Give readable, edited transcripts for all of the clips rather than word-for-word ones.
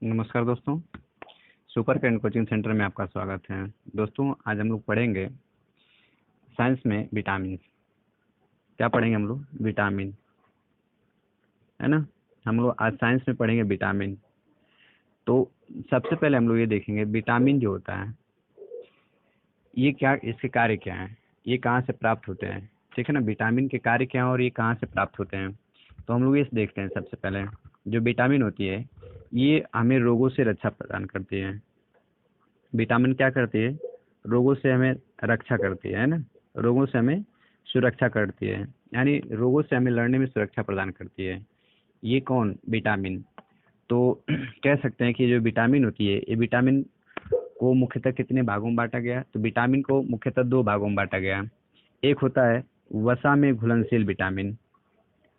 नमस्कार दोस्तों। Super cantt coaching centre में आपका स्वागत है। दोस्तों, आज हम लोग पढ़ेंगे साइंस में विटामिन। क्या पढ़ेंगे हम लोग? विटामिन, है ना। हम लोग आज साइंस में पढ़ेंगे विटामिन। तो सबसे पहले हम लोग ये देखेंगे विटामिन जो होता है ये क्या, इसके कार्य क्या हैं, ये कहाँ से प्राप्त होते हैं। ठीक है ना। विटामिन के कार्य क्या हैं और ये कहाँ से प्राप्त होते हैं, तो हम लोग ये देखते हैं। सबसे पहले जो विटामिन होती है ये हमें रोगों से रक्षा प्रदान करती है। विटामिन क्या करती है? रोगों से हमें रक्षा करती है ना। रोगों से हमें सुरक्षा करती है, यानी रोगों से हमें लड़ने में सुरक्षा प्रदान करती है। ये कौन? विटामिन। तो कह सकते हैं कि जो विटामिन होती है ये विटामिन को मुख्यतः कितने भागों में बांटा गया है? तो विटामिन को मुख्यतः दो भागों में बांटा गया है। एक होता है वसा में घुलनशील विटामिन।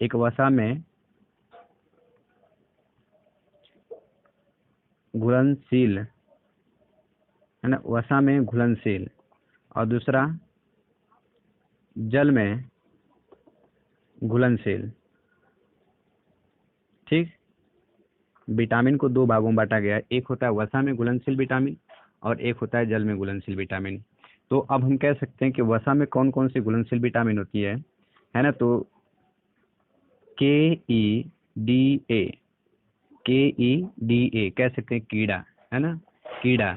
एक वसा में घुलनशील, है ना, वसा में घुलनशील। और दूसरा जल में घुलनशील। ठीक। विटामिन को दो भागों में बांटा गया है। एक होता है वसा में घुलनशील विटामिन और एक होता है जल में घुलनशील विटामिन। तो अब हम कह सकते हैं कि वसा में कौन कौन सी घुलनशील विटामिन होती है ना। तो KE, DA, KE, DA कह सकते हैं कीड़ा, है ना। कीड़ा।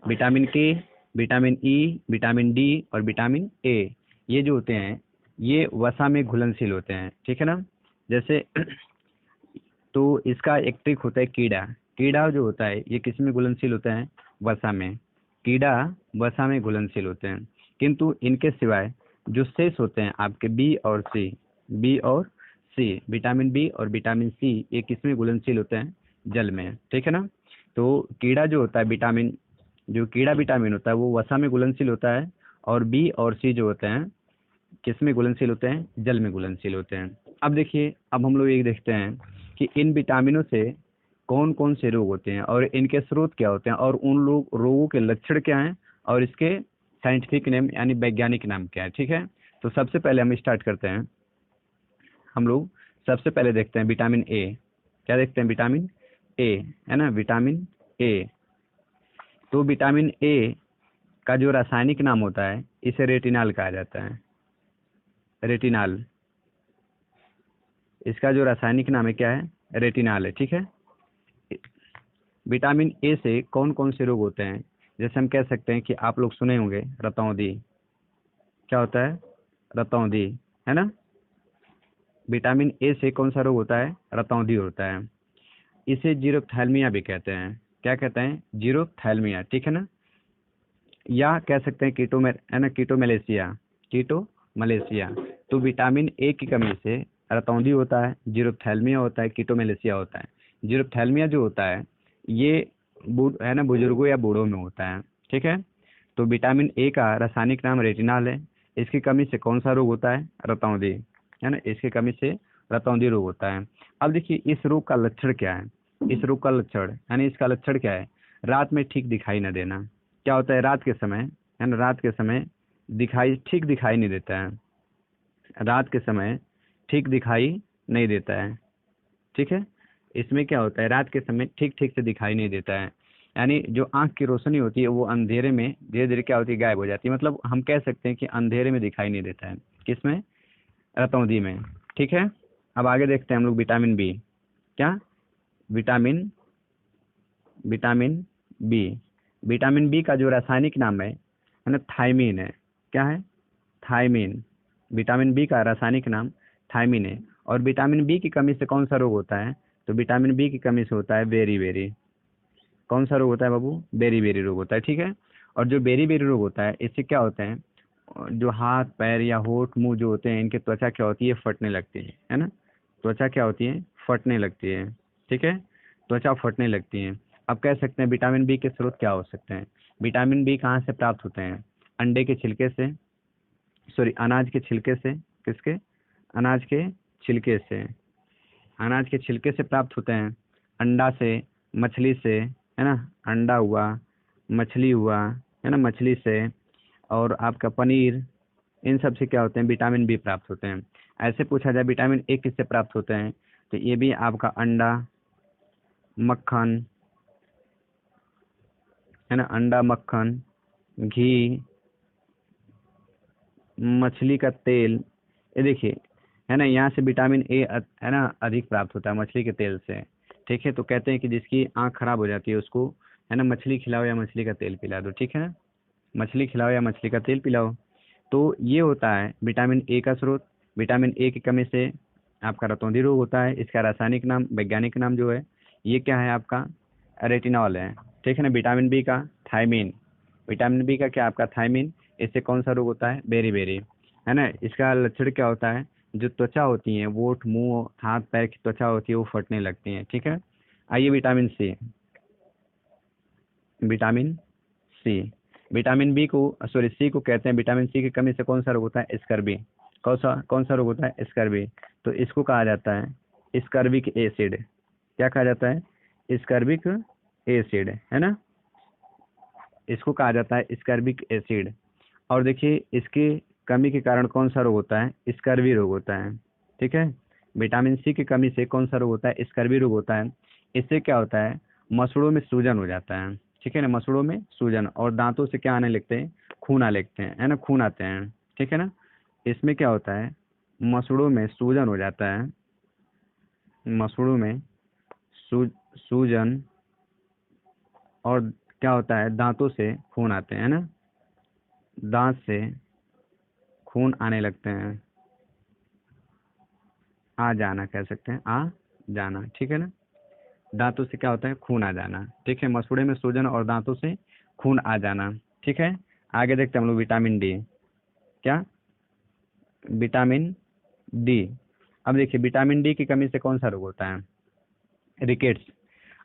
विटामिन के, विटामिन ई, विटामिन डी और विटामिन ए, ये जो होते हैं ये वसा में घुलनशील होते हैं। ठीक है ना। जैसे तो इसका एक ट्रिक होता है कीड़ा। कीड़ा जो होता है ये किस में घुलनशील होता है? वसा में। कीड़ा वसा में घुलनशील होते हैं। किंतु इनके सिवाय जो शेष होते हैं आपके बी और सी, विटामिन बी और विटामिन सी, ये किस में घुलनशील होते हैं? जल में। ठीक है ना। तो कीड़ा जो होता है विटामिन, जो कीड़ा विटामिन होता है वो वसा में घुलनशील होता है और बी और सी जो होते हैं किस में घुलनशील होते हैं? जल में घुलनशील होते हैं। अब देखिए, अब हम लोग ये देखते हैं कि इन विटामिनों से कौन कौन से रोग होते हैं और इनके स्रोत क्या होते हैं और उन रोगों के लक्षण क्या हैं और इसके साइंटिफिक नेम यानी वैज्ञानिक नाम क्या है। ठीक है। तो सबसे पहले हम स्टार्ट करते हैं। हम लोग सबसे पहले देखते हैं विटामिन ए। क्या देखते हैं? विटामिन ए, है ना। Vitamin A. तो विटामिन ए का जो रासायनिक नाम होता है इसे रेटिनाल कहा जाता है। रेटिनाल, इसका जो रासायनिक नाम है क्या है? रेटिनाल है। ठीक है। विटामिन ए से कौन कौन से रोग होते हैं? जैसे हम कह सकते हैं कि आप लोग सुने होंगे रतौंधी। क्या होता है? रतौंधी, है ना। विटामिन ए से कौन सा रोग होता है? रतौंधी होता है। इसे जीरोप्थैल्मिया भी कहते हैं। क्या कहते हैं? जीरोप्थैल्मिया। ठीक है ना। या कह सकते हैं कीटो में, है ना, कीटोमलेशिया। कीटोमलेशिया। तो विटामिन ए की कमी से रतौंधी होता है, जीरोप्थैल्मिया होता है, कीटोमलेशिया होता है। जीरोप्थैल्मिया जो होता है ये है ना बुजुर्गों या बूढ़ों में होता है। ठीक है। तो विटामिन ए का रासायनिक नाम रेटिनाल है। इसकी कमी से कौन सा रोग होता है? रतौंधी, है ना। इसकी कमी से रतौंधी रोग होता है। अब देखिए इस रोग का लक्षण क्या है? इस रोग का लक्षण यानी इसका लक्षण क्या है? रात में ठीक दिखाई न देना। क्या होता है? रात के समय, है ना, रात के समय ठीक दिखाई नहीं देता है। रात के समय ठीक दिखाई नहीं देता है। ठीक है। इसमें क्या होता है? रात के समय ठीक ठीक से दिखाई नहीं देता है, यानी जो आंख की रोशनी होती है वो अंधेरे में धीरे धीरे क्या होती है? गायब हो जाती है। मतलब हम कह सकते हैं कि अंधेरे में दिखाई नहीं देता है। किसमें? रतौंधी में। ठीक है। अब आगे देखते हैं हम लोग विटामिन बी। क्या? Vitamin vitamin B. Vitamin B का जो रासायनिक नाम है ना, थायमीन है। क्या है? थायमीन। विटामिन बी का रासायनिक नाम थायमीन है। और विटामिन बी की कमी से कौन सा रोग होता है? तो विटामिन बी की कमी से होता है बेरी बेरी। कौन सा रोग होता है बाबू? बेरी बेरी रोग होता है। ठीक है। और जो बेरी बेरी रोग होता है इससे क्या होता है? जो हाथ पैर या होठ मुंह जो होते हैं इनकी त्वचा क्या होती है? फटने लगती है ना। त्वचा क्या होती है? फटने लगती है। ठीक है। त्वचा फटने लगती है। अब कह सकते हैं विटामिन बी के स्रोत क्या हो सकते हैं? विटामिन बी कहाँ से प्राप्त होते हैं? अंडे के छिलके से, सॉरी अनाज के छिलके से। किसके? अनाज के छिलके से। अनाज के छिलके से प्राप्त होते हैं। अंडा से, मछली से, है ना। अंडा हुआ, मछली हुआ, है ना, मछली से। और आपका पनीर, इन सब से क्या होते हैं? विटामिन बी प्राप्त होते हैं। ऐसे पूछा जाए विटामिन ए किससे प्राप्त होते हैं, तो ये भी आपका अंडा, मक्खन, है ना, अंडा, मक्खन, घी, मछली का तेल। ये देखिए, है ना, यहाँ से विटामिन ए है ना अधिक प्राप्त होता है मछली के तेल से। ठीक है, तो कहते हैं कि जिसकी आँख खराब हो जाती है उसको, है ना, मछली खिलाओ या मछली का तेल पिला दो। ठीक है ना, मछली खिलाओ या मछली का तेल पिलाओ। तो ये होता है विटामिन ए का स्रोत। विटामिन ए की कमी से आपका रतौंधी रोग होता है। इसका रासायनिक नाम, वैज्ञानिक नाम जो है, ये क्या है आपका, रेटिनॉल है। ठीक है ना। विटामिन बी का थायमीन, विटामिन बी का क्या आपका थायमीन। इससे कौन सा रोग होता है, बेरी, है ना। इसका लक्षण क्या होता है, जो त्वचा होती है, वोट, मुंह, हाथ पैर की त्वचा होती है वो फटने लगती है। ठीक है। आइए vitamin C, vitamin C, vitamin B को, सॉरी, सी को कहते हैं, विटामिन सी की कमी से कौन सा रोग होता है, स्कर्वी। कौन सा रोग होता है, स्कर्वी। तो इसको कहा जाता है स्कर्विक एसिड। क्या कहा जाता है, स्कर्विक एसिड, है ना। इसको कहा जाता है स्कर्विक एसिड। और देखिए, इसके कमी के कारण कौन सा रोग होता है, स्कर्वी रोग होता है। ठीक है। विटामिन सी की कमी से कौन सा रोग होता है, स्कर्वी रोग होता है। इससे क्या होता है, मसूड़ों में सूजन हो जाता है। ठीक है ना, मसूड़ों में सूजन, और दांतों से क्या आने लगते हैं, खून आने लगते हैं, है ना, खून आते हैं। ठीक है ना। इसमें क्या होता है, मसूड़ों में सूजन हो जाता है, मसूड़ों में सूजन, और क्या होता है, दांतों से खून आते हैं, है ना, दांत से खून आने लगते हैं। आ जाना कह सकते हैं, आ जाना। ठीक है ना, दांतों से क्या होता है, खून आ जाना। ठीक है, मसूड़े में सूजन और दांतों से खून आ जाना। ठीक है। आगे देखते हैं हम लोग विटामिन डी। क्या, विटामिन डी। अब देखिए, विटामिन डी की कमी से कौन सा रोग होता है, रिकेट्स।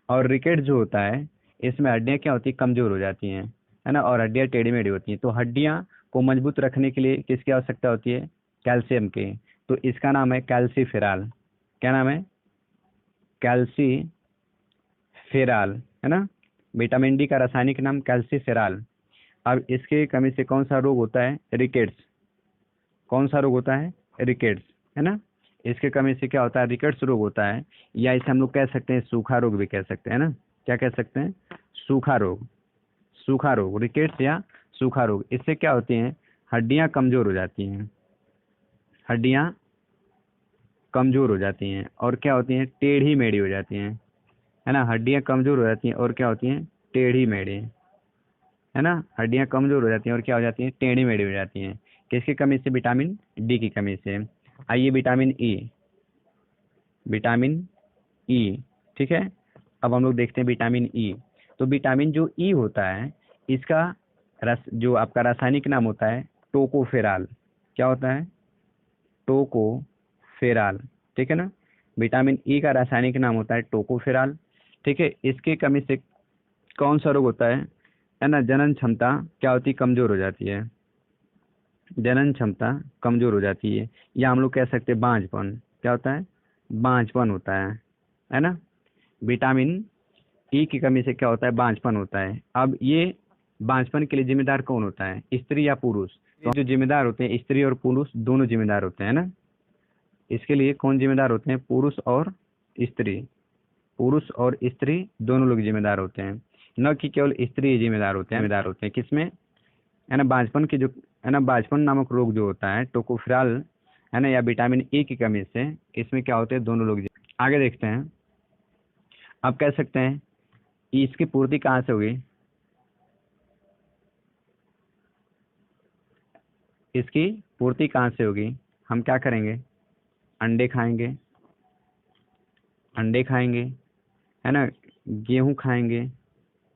और रिकेट्स जो होता है, इसमें हड्डियां क्या होती है, कमजोर हो जाती हैं, है ना, और हड्डियां टेढ़ी मेढ़ी होती हैं। तो हड्डियां को मजबूत रखने के लिए किसकी आवश्यकता होती है, कैल्शियम की। तो इसका नाम है कैल्सीफेराल। क्या नाम है, कैल्सीफेराल, है ना। विटामिन डी का रासायनिक नाम कैल्सीफेराल। अब इसके कमी से कौन सा रोग होता है, रिकेट्स। कौन सा रोग होता है, रिकेट्स, है ना। इसके कमी से क्या होता है, रिकेट्स रोग होता है, या इसे हम लोग कह सकते हैं सूखा रोग भी कह सकते हैं ना। क्या कह सकते हैं, सूखा रोग। सूखा रोग, रिकेट्स या सूखा रोग। इससे क्या होती हैं, हड्डियां कमजोर हो जाती हैं, हड्डियां कमजोर हो जाती हैं, और क्या होती हैं, टेढ़ी मेढ़ी हो जाती हैं, है ना। हड्डियां कमजोर हो जाती हैं और क्या होती हैं, टेढ़ी मेढ़ी, है ना। हड्डियां कमजोर हो जाती हैं और क्या हो जाती हैं, टेढ़ी मेढ़ी हो जाती हैं। किसकी कमी से, विटामिन डी की कमी से। आइए विटामिन ई, विटामिन ई। ठीक है। अब हम लोग देखते हैं विटामिन ई। तो विटामिन जो ई होता है, इसका रस, जो आपका रासायनिक नाम होता है, टोकोफेराल। क्या होता है, टोकोफेराल। ठीक है ना। विटामिन ई का रासायनिक नाम होता है टोकोफेराल। ठीक है। इसकी कमी से कौन सा रोग होता है ना, जनन क्षमता क्या होती है, कमजोर हो जाती है, जनन क्षमता कमजोर हो जाती है, या हम लोग कह सकते हैं बांझपन। क्या होता है, बांझपन होता है ना। विटामिन ई की कमी से क्या होता है, बांझपन होता है। अब ये बांझपन के लिए जिम्मेदार कौन होता है, स्त्री या पुरुष। तो जो जिम्मेदार होते हैं, स्त्री और पुरुष दोनों जिम्मेदार होते हैं ना। इसके लिए कौन जिम्मेदार होते हैं, पुरुष और स्त्री। पुरुष और स्त्री दोनों लोग जिम्मेदार होते हैं, न कि केवल स्त्री ही जिम्मेदार होते हैं किसमें, है ना, बांझपन की जो, है ना, बांझपन नामक रोग जो होता है, टोकोफेराल, है ना, या विटामिन ए की कमी से, इसमें क्या होते हैं, दोनों लोग। आगे देखते हैं। आप कह सकते हैं इसकी पूर्ति कहाँ से होगी, इसकी पूर्ति कहाँ से होगी। हम क्या करेंगे, अंडे खाएंगे, अंडे खाएंगे, है ना, गेहूं खाएंगे।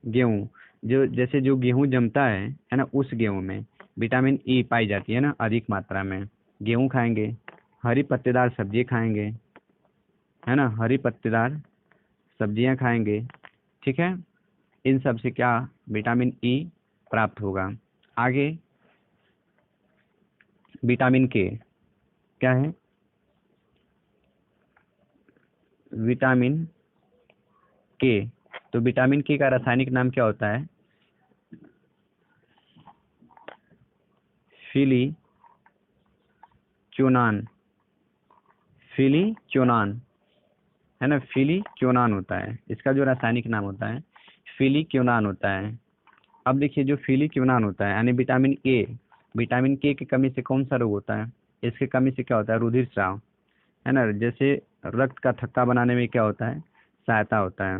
गेहूं, जो जैसे जो गेहूं जमता है ना, उस गेहूं में विटामिन ई पाई जाती है ना अधिक मात्रा में। गेहूं खाएंगे, हरी पत्तेदार सब्जी खाएंगे, है ना, हरी पत्तेदार सब्जियां खाएंगे। ठीक है। इन सब से क्या, विटामिन ई प्राप्त होगा। आगे विटामिन के, क्या है, विटामिन के। तो विटामिन के का रासायनिक नाम क्या होता है, फिलीक्योनान, फिलीक्योनान, है ना, फिलीक्योनान होता है। इसका जो रासायनिक नाम होता है, फिलीक्योनान होता है। अब देखिए जो फिलिक्यूनान होता है यानी विटामिन के की कमी से कौन सा रोग होता है? इसकी कमी से क्या होता है? रुधिर स्राव, है ना। जैसे रक्त का थक्का बनाने में क्या होता है? सहायता होता है।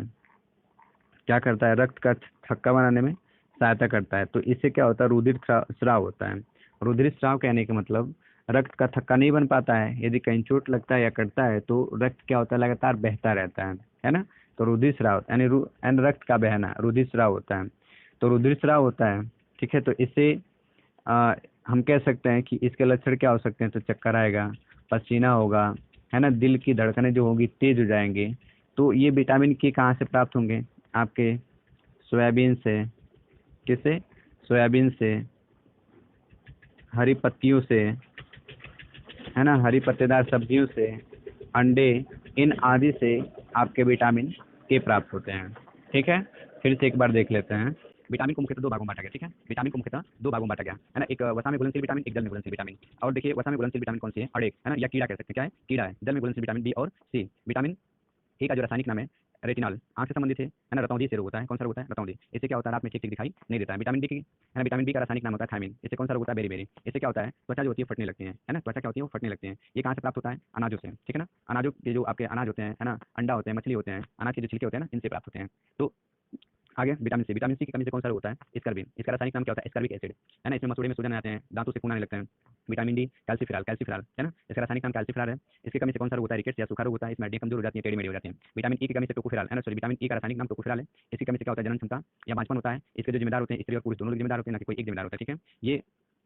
क्या करता है? रक्त का थक्का बनाने में सहायता करता है। तो इससे क्या होता है? रुधिर स्राव होता है। रुधिर स्राव कहने का मतलब रक्त का थक्का नहीं बन पाता है, यदि कहीं चोट लगता है या करता है तो रक्त क्या होता है? लगातार बहता रहता है ना। तो रुधिर स्राव यानी यानी रक्त का बहना रुधिर स्राव होता है। तो रुधिर स्राव होता है, ठीक है। तो इससे आ, हम कह सकते हैं कि इसके लक्षण क्या हो सकते हैं? तो चक्कर आएगा, पसीना होगा, है ना। दिल की धड़कनें जो होंगी तेज हो जाएंगी। तो ये विटामिन के कहाँ से प्राप्त होंगे? आपके सोयाबीन से। किससे? सोयाबीन से, हरी पत्तियों से, है ना, हरी पत्तेदार सब्जियों से, अंडे, इन आदि से आपके विटामिन के प्राप्त होते हैं। ठीक है, फिर से एक बार देख लेते हैं। विटामिन को मुख्यतः दो भागों में बांटा गया, ठीक है। विटामिन को मुख्यतः दो भागों में बांटा गया, है ना। एक वसा में घुलनशील विटामिन, एक जल में घुलनशील विटामिन। और देखिए वसा में घुलनशील विटामिन कौन सी है? अड़ेक, है ना, या कीड़ा कह सकते हैं। क्या है? कीड़ा है। जल में घुलनशील विटामिन बी और सी। विटामिन ए का जो रासायनिक नाम है रेटिनॉल, आंख से संबंधित है ना। रतौंधी से रोग होता है। कौन सा रोग होता है? रतौंधी। इससे क्या होता है? रात में ठीक ठीक दिखाई नहीं देता है। विटामिन डी की, है ना, विटामिन बी का रासायनिक नाम होता है थायमिन। इससे कौन सा रोग होता है? बेरी। इससे क्या होता है? त्वचा जो होती है फटने लगती है ना। त्वचा क्या होती है? वो फटने लगती है। ये कहाँ से प्राप्त होता है? अनाजों से, ठीक है ना। अनाजों के जो आपके अनाज होते हैं, है ना, अंडा होते हैं, मछली होते हैं, अनाज के जो छिलके होते हैं ना, इनसे प्राप्त होते हैं। तो आगे विटामिन सी की कमी से कौन सा रोग होता है? स्कर्वी। इसका रासायनिक नाम क्या होता है? स्कर्विक एसिड, है ना। इसमें मसूड़े में सूजन आते हैं, दांतों से खून आने लगते हैं। विटामिन डी कैल्सीफेराल, है ना। इसका रासायनिक नाम कैल्सीफेराल है। इसकी कमी से कौन सा रोग होता है? रिकेट्स या सूखा रोग होता है। इसमें हड्डियां कमजोर हो जाती हैं, टेढ़ी मेढ़ी हो जाती हैं। विटामिन ई की कमी से टोकोफेराल, है ना, सॉरी, विटामिन ई का रासायनिक नाम टोकोफेराल है। इसकी कमी से क्या होता है? जनन क्षमता या बांझपन होता है। इसके जो जिम्मेदार होते हैं स्त्री और पुरुष दोनों लोग जिम्मेदार होते हैं, ना कि कोई एक जिम्मेदार होता है, ठीक है। ये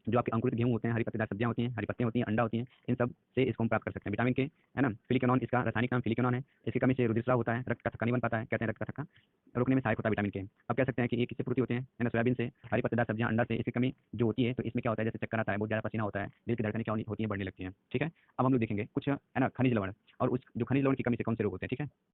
जो आपके अंकुरित गेहूं होते हैं, हरी पत्तेदार सब्जियां होती हैं, हरी पत्तियां होती हैं, अंडा होती हैं, इन सब से इसको हम प्राप्त कर सकते हैं विटामिन के, है ना। फिलिक्योनॉन इसका रासायनिक नाम फिलिक्योनॉन है। इसकी कमी से रुधिर स्राव होता है, रक्त का थक्का नहीं बन पाता है, कहते हैं रक्त का थक्का रोकने में सहायक होता है विटामिन के। अब कह सकते हैं कि ये किससे पूर्ति होते हैं? है ना, सोयाबीन से, हरी पत्तेदार सब्जियां, अंडा से। इसकी कमी जो होती है तो इसमें क्या होता है? जैसे चक्कर आता है, बहुत ज्यादा पसीना होता है, दिल की धड़कनें क्या होती हैं? बढ़ने लगती हैं, ठीक है। अब हम लोग देखेंगे कुछ, है ना, खनिज लवण, और उस जो खनिज लवण की कमी से कौन से रोग होते हैं, ठीक है।